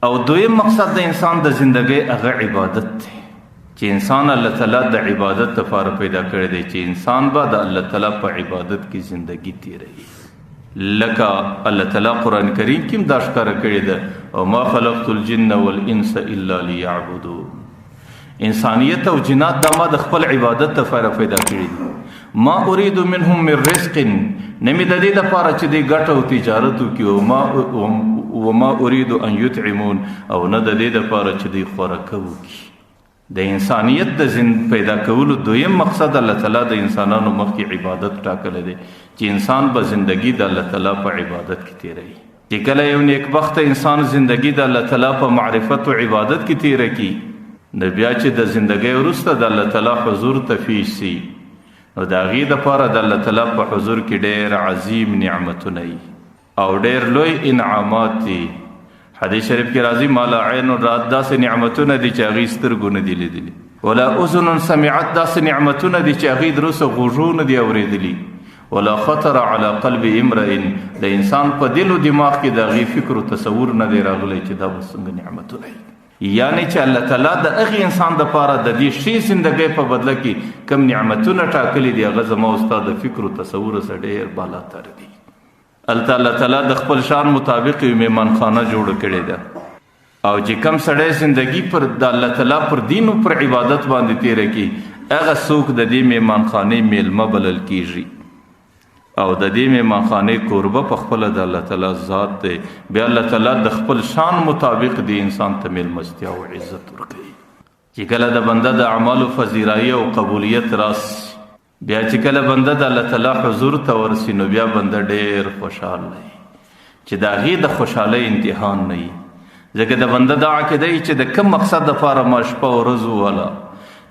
او دویم مقصد د انسان د زندګۍ هغه عبادت دی چې انسان الله تعالی د عبادت لپاره پیدا کړی دی چې انسان به د الله تعالی په عبادت کې زندگی تیروي لکه الله تعالی قرآن کریم کې هم دا ښکاره کړې ده او ما خلقت الجن والانس الا لیعبدون انسانیت او جنات دا ما د خپل عبادت لپاره پیدا کړي دي ما اريد منهم من رزق نمی د دې لپاره چې دی ګټه او تجارت وکړي وما اريد ان يطعمون او نه د دې لپاره چې دی خوراک وکړي د انسانیت د پیدا کولو دویم مقصد الله تعالی د انسانانو مخکې عبادت ټاکلی دی چې انسان به زندگی د الله تعالی په عبادت کې تیروي چې کله یو نیکبخته انسان زندگی د الله تعالی په معرفت او عبادت کې تیره کړي نو بیا چې د زندگی وروسته د الله تعالی حضور ته پیش شي نو د هغې دپاره د الله تعالی په حضور کې ډېر عظیم نعمتونه او ډېر لوی انعامات دي حدیث شریف کې راځي ما لا عین رات داسې نعمتونه دي چې هغې سترګو نه دي لیدلي ولا اذن سمعت داسې نعمتونه دي چې هغې دروسه غوږونه دي اورېدلي ولا خطر على قلب امرئ د انسان په دل او دماغ کې د هغې فکر او تصور نه دی راغلی چې دا به څنګه نعمتونه یعنی چې الله تعالی د هغې انسان دپاره د دې ښې زندګۍ په بدله کې کم نعمتونه ټاکلي دي هغه زما او ستا د فکر او تصور څخه ډېر بالاتر دي الله تعالی د خپل شان مطابق یو میهمانخانه جوړه کړې ده او چې کم سړی زندگی پر د الله تعالی پر دین او پر عبادت باندې تیره کړي هغه څوک د دې میهمانخانې میلمه بلل کیږي او د دې میهمانخانې کوربه په خپله د الله تعالی ذات دی بیا الله تعالی د خپل شان مطابق د انسان ته میلمستیا او عزت ورکوي چې کله د بنده د اعمالو فضیلایي او قبولیت راس بیا چې کله بنده د الله تعالی حضور ته ورسي نو بیا بنده ډېر خوشحال دی چې د هغې د خوشحالۍ امتحان نه وي ځکه د بنده دا عقیده وي چې د کوم مقصد دپاره ما شپه ورځ ووهله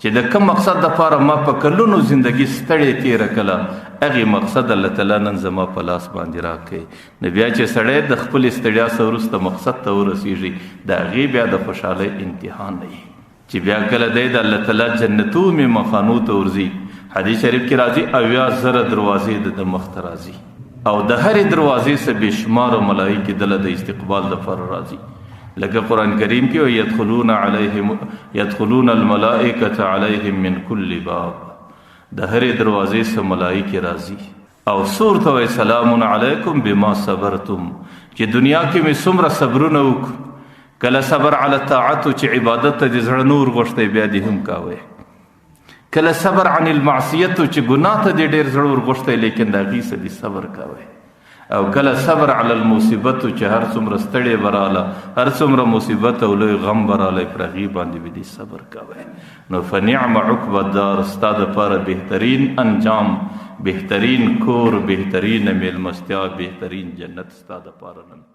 چې د کوم مقصد دپاره ما په کلونو زندگی ستړې تېره کړه هغې مقصد الله تعالی نن زما په لاس باندې راکړي نو بیا چې سړی د خپلې ستړیا څخه وروسته مقصد ته ورسېږي د هغې بیا د خوشحالۍ امتحان نه وي چې بیا کله دی د الله تعالی جنتو میلمخانو ته ورځي حدیث شریف کې راځي 80,000 دروازې د مخ ته راځي او د هرې دروازې څخه بې شماره ملایکې دله د استقبال دپاره راځي لکه قرآن کریم کې يدخلون الملائکة علیهم من کل باب د هرې دروازې څخه ملایکې راځي او سور ته وایي سلام علیکم بما صبرتم چې دنیا کې مې څومره صبرونه وکړو کله صبر علی طاعتو چې عبادت ته د زړه نور غوښتی بیا دې هم کوئ کله صبر عن المعصیتو چې ګناه ته دې ډېر زړه ورغوښتی لیکن د هغې څه دې صبر کوئ او کله صبر علی المصیبتو چې هر څومره ستړې به راله هر څومره مصیبت او لوی غم به رالی پر هغې باندې به دې صبر کوئ نو فنعم عقب الدار ستا دپاره بهترین انجام بهترین کور بهترین میلمستیا بهترین جنت ستا دپاره نن